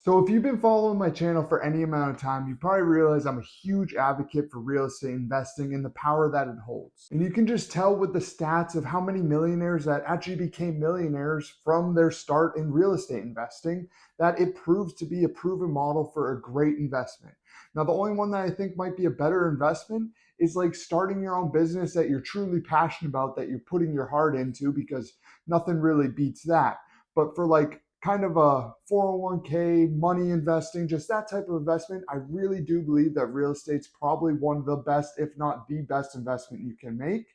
So if you've been following my channel for any amount of time, you probably realize I'm a huge advocate for real estate investing and the power that it holds. And you can just tell with the stats of how many millionaires that actually became millionaires from their start in real estate investing, that it proves to be a proven model for a great investment. Now, the only one that I think might be a better investment is like starting your own business that you're truly passionate about, that you're putting your heart into, because nothing really beats that. But for like kind of a 401k, money investing, just that type of investment, I really do believe that real estate's probably one of the best, if not the best investment you can make.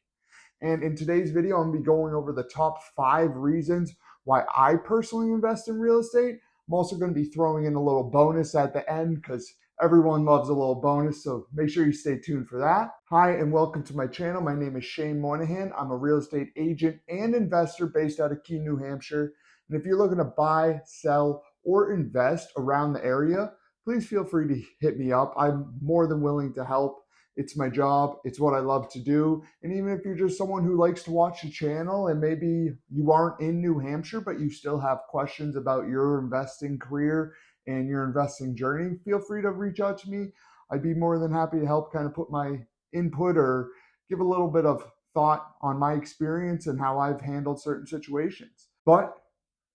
And in today's video, I'm gonna be going over the top 5 reasons why I personally invest in real estate. I'm also gonna be throwing in a little bonus at the end because everyone loves a little bonus, so make sure you stay tuned for that. Hi, and welcome to my channel. My name is Moynihan. I'm a real estate agent and investor based out of Keene, New Hampshire. And if you're looking to buy, sell, or invest around the area, please feel free to hit me up. I'm more than willing to help. It's my job. It's what I love to do. And even if you're just someone who likes to watch the channel and maybe you aren't in New Hampshire, but you still have questions about your investing career and your investing journey, feel free to reach out to me. I'd be more than happy to help kind of put my input or give a little bit of thought on my experience and how I've handled certain situations. But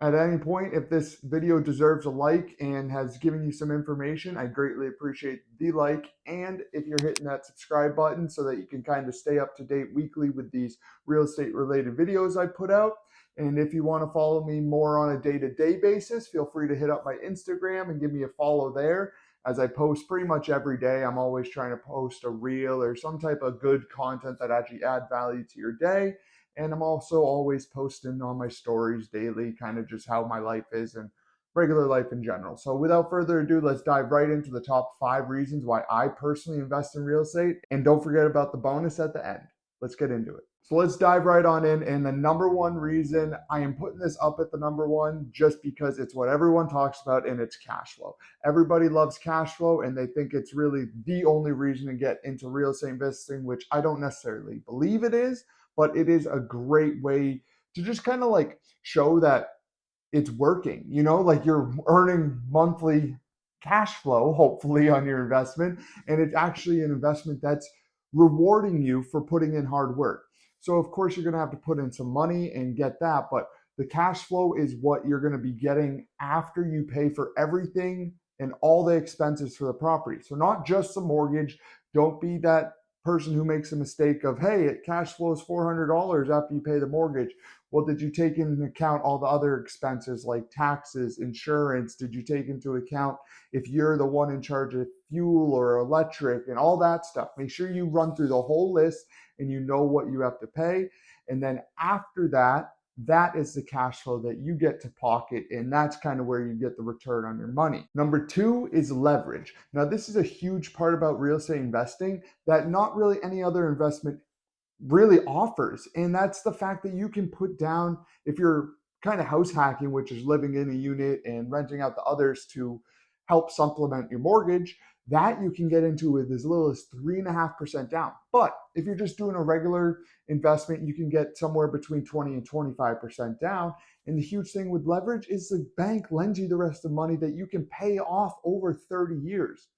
at any point, if this video deserves a like and has given you some information, I greatly appreciate the like. And if you're hitting that subscribe button so that you can kind of stay up to date weekly with these real estate related videos I put out. And if you want to follow me more on a day-to-day basis, feel free to hit up my Instagram and give me a follow there, as I post pretty much every day. I'm always trying to post a reel or some type of good content that actually add value to your day. And I'm also always posting on my stories daily, kind of just how my life is and regular life in general. So without further ado, let's dive right into the top 5 reasons why I personally invest in real estate. And don't forget about the bonus at the end. Let's get into it. So let's dive right on in. And the number one reason I am putting this up at the number one, just because it's what everyone talks about, and it's cash flow. Everybody loves cash flow and they think it's really the only reason to get into real estate investing, which I don't necessarily believe it is, but it is a great way to just kind of like show that it's working, like you're earning monthly cash flow, hopefully, on your investment. And it's actually an investment that's rewarding you for putting in hard work. So, of course, you're going to have to put in some money and get that. But the cash flow is what you're going to be getting after you pay for everything and all the expenses for the property. So, not just the mortgage. Don't be that person who makes a mistake of, hey, it cash flows $400 after you pay the mortgage. Well, did you take into account all the other expenses like taxes, insurance? Did you take into account if you're the one in charge of fuel or electric and all that stuff? Make sure you run through the whole list and you know what you have to pay. And then after that, that is the cash flow that you get to pocket, and that's kind of where you get the return on your money. Number 2 is leverage. Now, this is a huge part about real estate investing that not really any other investment really offers, and that's the fact that you can put down, if you're kind of house hacking, which is living in a unit and renting out to others to help supplement your mortgage, that you can get into with as little as 3.5% down. But if you're just doing a regular investment, you can get somewhere between 20 and 25% down. And the huge thing with leverage is the bank lends you the rest of the money that you can pay off over 30 years.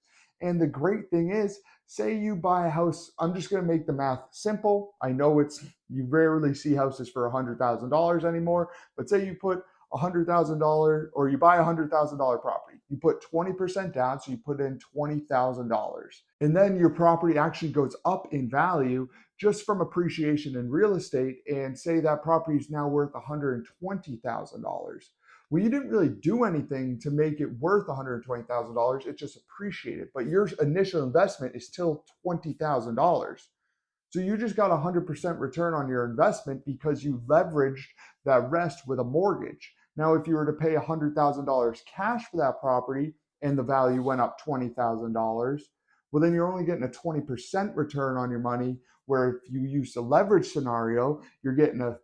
And the great thing is, say you buy a house, I'm just going to make the math simple. I know you rarely see houses for $100,000 anymore, but say you put $100,000, or you buy $100,000 property. You put 20% down, so you put in $20,000. And then your property actually goes up in value just from appreciation in real estate, and say that property is now worth $120,000. Well, you didn't really do anything to make it worth $120,000. It just appreciated. But your initial investment is still $20,000. So you just got 100% return on your investment because you leveraged that rest with a mortgage. Now, if you were to pay $100,000 cash for that property and the value went up $20,000, well, then you're only getting a 20% return on your money, where if you use the leverage scenario, you're getting a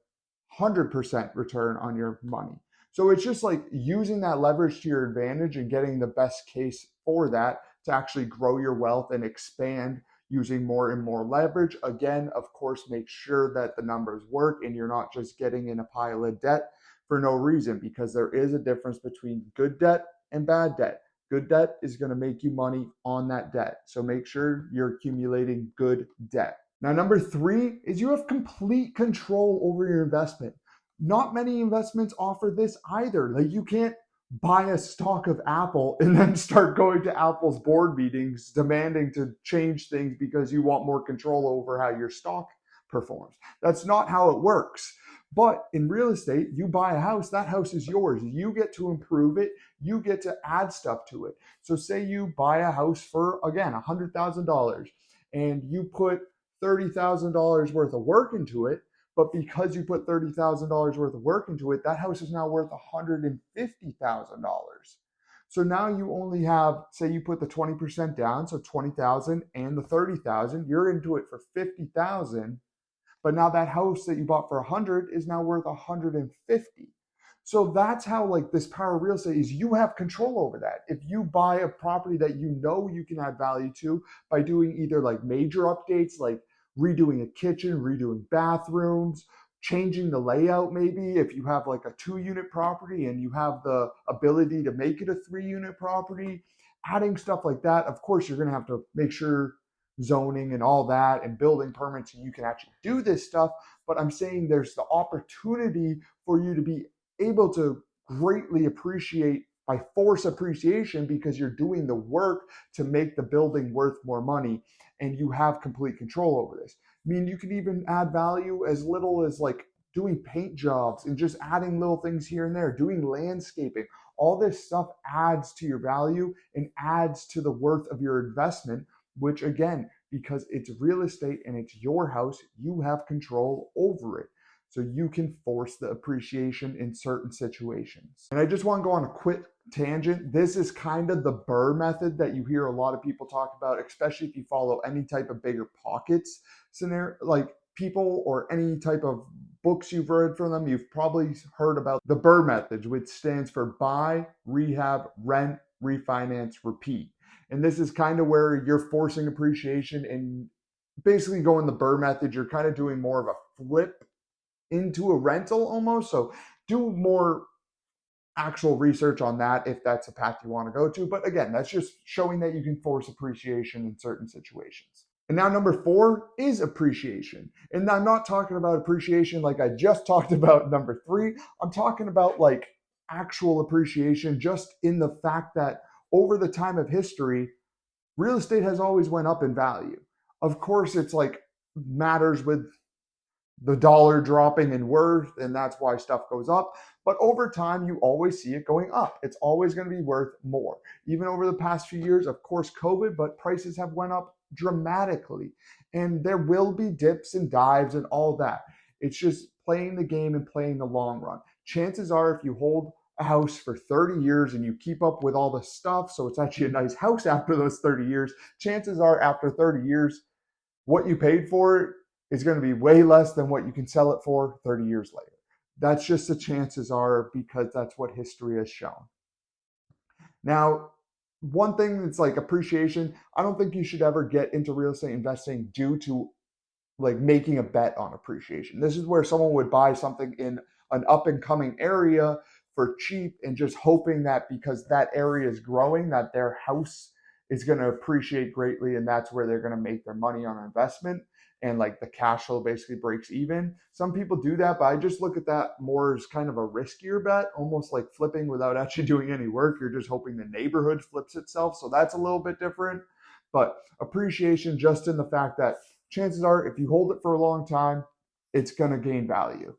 100% return on your money. So it's just like using that leverage to your advantage and getting the best case for that to actually grow your wealth and expand using more and more leverage. Again, of course, make sure that the numbers work and you're not just getting in a pile of debt for no reason, because there is a difference between good debt and bad debt. Good debt is going to make you money on that debt. So make sure you're accumulating good debt. Now, number 3 is you have complete control over your investment. Not many investments offer this either. Like, you can't buy a stock of Apple and then start going to Apple's board meetings demanding to change things because you want more control over how your stock performs. That's not how it works. But in real estate, you buy a house, that house is yours. You get to improve it. You get to add stuff to it. So say you buy a house for, again, $100,000 and you put $30,000 worth of work into it. But because you put $30,000 worth of work into it, that house is now worth $150,000. So now you only have, say you put the 20% down, so 20,000 and the 30,000, you're into it for 50,000. But now that house that you bought for 100 is now worth 150. So that's how, like, this power of real estate is you have control over that. If you buy a property that you know you can add value to by doing either like major updates, like redoing a kitchen, redoing bathrooms, changing the layout, maybe if you have like a 2-unit property and you have the ability to make it a 3-unit property, adding stuff like that. Of course, you're going to have to make sure zoning and all that and building permits and you can actually do this stuff. But I'm saying there's the opportunity for you to be able to greatly appreciate by force appreciation because you're doing the work to make the building worth more money and you have complete control over this. I mean, you can even add value as little as like doing paint jobs and just adding little things here and there, doing landscaping. All this stuff adds to your value and adds to the worth of your investment, which again, because it's real estate and it's your house, you have control over it. So you can force the appreciation in certain situations. And I just want to go on a quick tangent. This is kind of the Burr method that you hear a lot of people talk about, especially if you follow any type of bigger pockets scenario, like people or any type of books you've read from them. You've probably heard about the Burr method, which stands for buy, rehab, rent, refinance, repeat. And this is kind of where you're forcing appreciation and basically going the Burr method. You're kind of doing more of a flip into a rental almost. So do more actual research on that if that's a path you want to go to. But again, that's just showing that you can force appreciation in certain situations. And now number 4 is appreciation. And I'm not talking about appreciation like I just talked about number 3. I'm talking about like actual appreciation just in the fact that over the time of history, real estate has always went up in value. Of course, it's like matters with the dollar dropping in worth, and that's why stuff goes up. But over time, you always see it going up. It's always going to be worth more. Even over the past few years, of course, COVID, but prices have went up dramatically. And there will be dips and dives and all that. It's just playing the game and playing the long run. Chances are, if you hold a house for 30 years and you keep up with all the stuff, so it's actually a nice house after those 30 years, chances are after 30 years, what you paid for it is going to be way less than what you can sell it for 30 years later. That's just the chances are because that's what history has shown. Now, one thing that's like appreciation, I don't think you should ever get into real estate investing due to like making a bet on appreciation. This is where someone would buy something in an up and coming area for cheap and just hoping that because that area is growing, that their house is going to appreciate greatly and that's where they're going to make their money on investment and like the cash flow basically breaks even. Some people do that, but I just look at that more as kind of a riskier bet, almost like flipping without actually doing any work. You're just hoping the neighborhood flips itself. So that's a little bit different. But appreciation just in the fact that chances are if you hold it for a long time, it's going to gain value.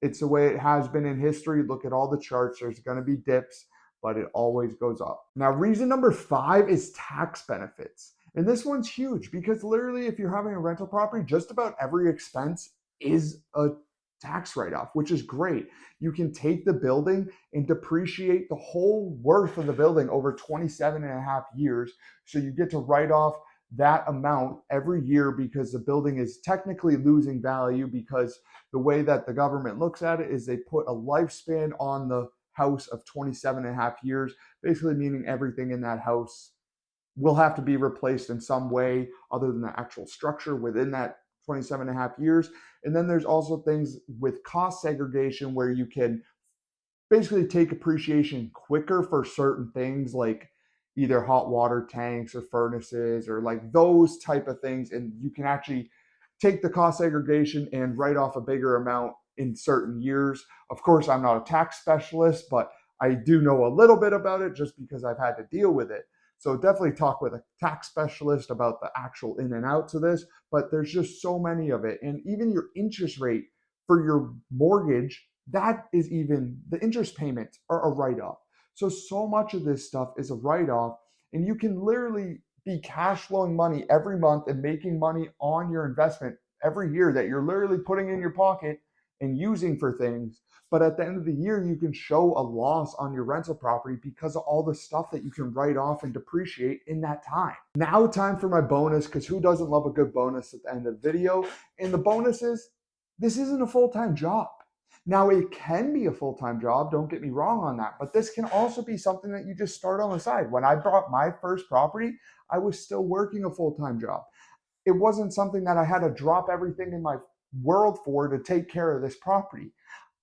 It's the way it has been in history. Look at all the charts. There's going to be dips, but it always goes up. Now, reason number 5 is tax benefits. And this one's huge because literally if you're having a rental property, just about every expense is a tax write-off, which is great. You can take the building and depreciate the whole worth of the building over 27 and a half years. So you get to write off that amount every year because the building is technically losing value because the way that the government looks at it is they put a lifespan on the house of 27 and a half years, basically meaning everything in that house will have to be replaced in some way other than the actual structure within that 27 and a half years. And then there's also things with cost segregation where you can basically take appreciation quicker for certain things like either hot water tanks or furnaces or like those type of things. And you can actually take the cost segregation and write off a bigger amount in certain years. Of course, I'm not a tax specialist, but I do know a little bit about it just because I've had to deal with it. So definitely talk with a tax specialist about the actual in and outs of this, but there's just so many of it. And even your interest rate for your mortgage, that is even the interest payments are a write-off. So much of this stuff is a write-off, and you can literally be cash flowing money every month and making money on your investment every year that you're literally putting in your pocket and using for things. But at the end of the year, you can show a loss on your rental property because of all the stuff that you can write off and depreciate in that time. Now, time for my bonus, because who doesn't love a good bonus at the end of the video? And the bonus is, this isn't a full-time job. Now, it can be a full-time job, don't get me wrong on that, but this can also be something that you just start on the side. When I bought my first property, I was still working a full-time job. It wasn't something that I had to drop everything in my world for to take care of this property.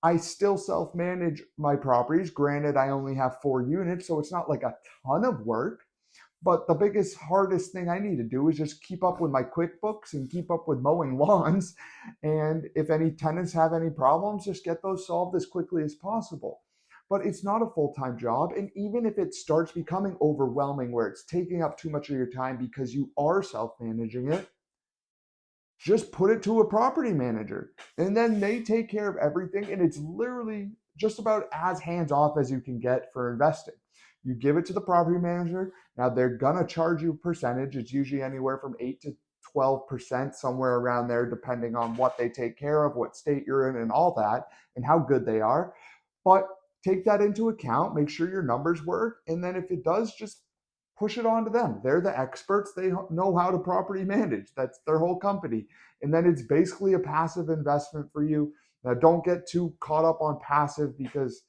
I still self-manage my properties. Granted, I only have 4 units, so it's not like a ton of work. But the biggest, hardest thing I need to do is just keep up with my QuickBooks and keep up with mowing lawns. And if any tenants have any problems, just get those solved as quickly as possible. But it's not a full-time job. And even if it starts becoming overwhelming where it's taking up too much of your time because you are self-managing it, just put it to a property manager and then they take care of everything. And it's literally just about as hands off as you can get for investing. You give it to the property manager. Now they're going to charge you a percentage. It's usually anywhere from 8 to 12%, somewhere around there, depending on what they take care of, what state you're in and all that, and how good they are. But take that into account, make sure your numbers work. And then if it does, just push it on to them. They're the experts. They know how to property manage. That's their whole company. And then it's basically a passive investment for you. Now, don't get too caught up on passive because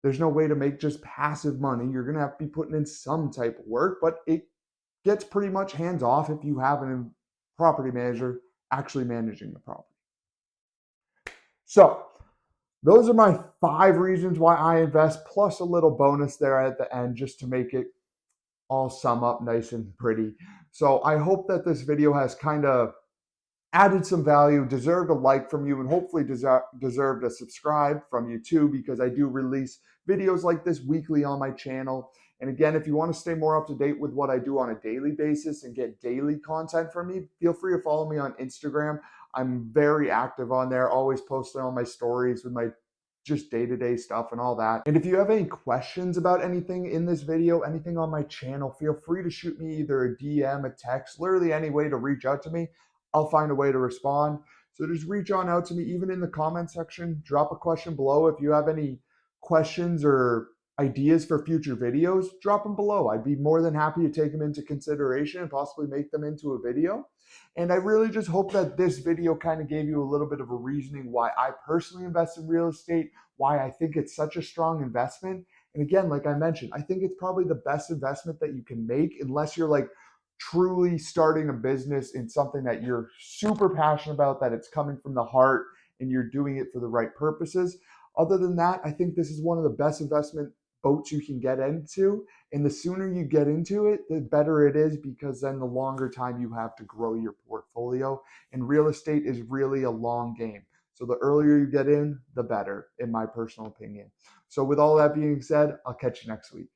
there's no way to make just passive money. You're going to have to be putting in some type of work, but it gets pretty much hands off if you have a property manager actually managing the property. So those are my 5 reasons why I invest, plus a little bonus there at the end just to make it all sum up nice and pretty. So I hope that this video has kind of added some value, deserved a like from you, and hopefully deserved a subscribe from you too, because I do release videos like this weekly on my channel. And again, if you want to stay more up to date with what I do on a daily basis and get daily content from me, feel free to follow me on Instagram. I'm very active on there, always posting on my stories with my just day-to-day stuff and all that. And if you have any questions about anything in this video, anything on my channel, feel free to shoot me either a DM, a text, literally any way to reach out to me. I'll find a way to respond. So just reach on out to me, even in the comment section. Drop a question below. If you have any questions or ideas for future videos, drop them below. I'd be more than happy to take them into consideration and possibly make them into a video. And I really just hope that this video kind of gave you a little bit of a reasoning why I personally invest in real estate, why I think it's such a strong investment. And again, like I mentioned, I think it's probably the best investment that you can make unless you're like truly starting a business in something that you're super passionate about, that it's coming from the heart and you're doing it for the right purposes. Other than that, I think this is one of the best investment boats you can get into. And the sooner you get into it, the better it is, because then the longer time you have to grow your portfolio. And real estate is really a long game. So the earlier you get in, the better, in my personal opinion. So with all that being said, I'll catch you next week.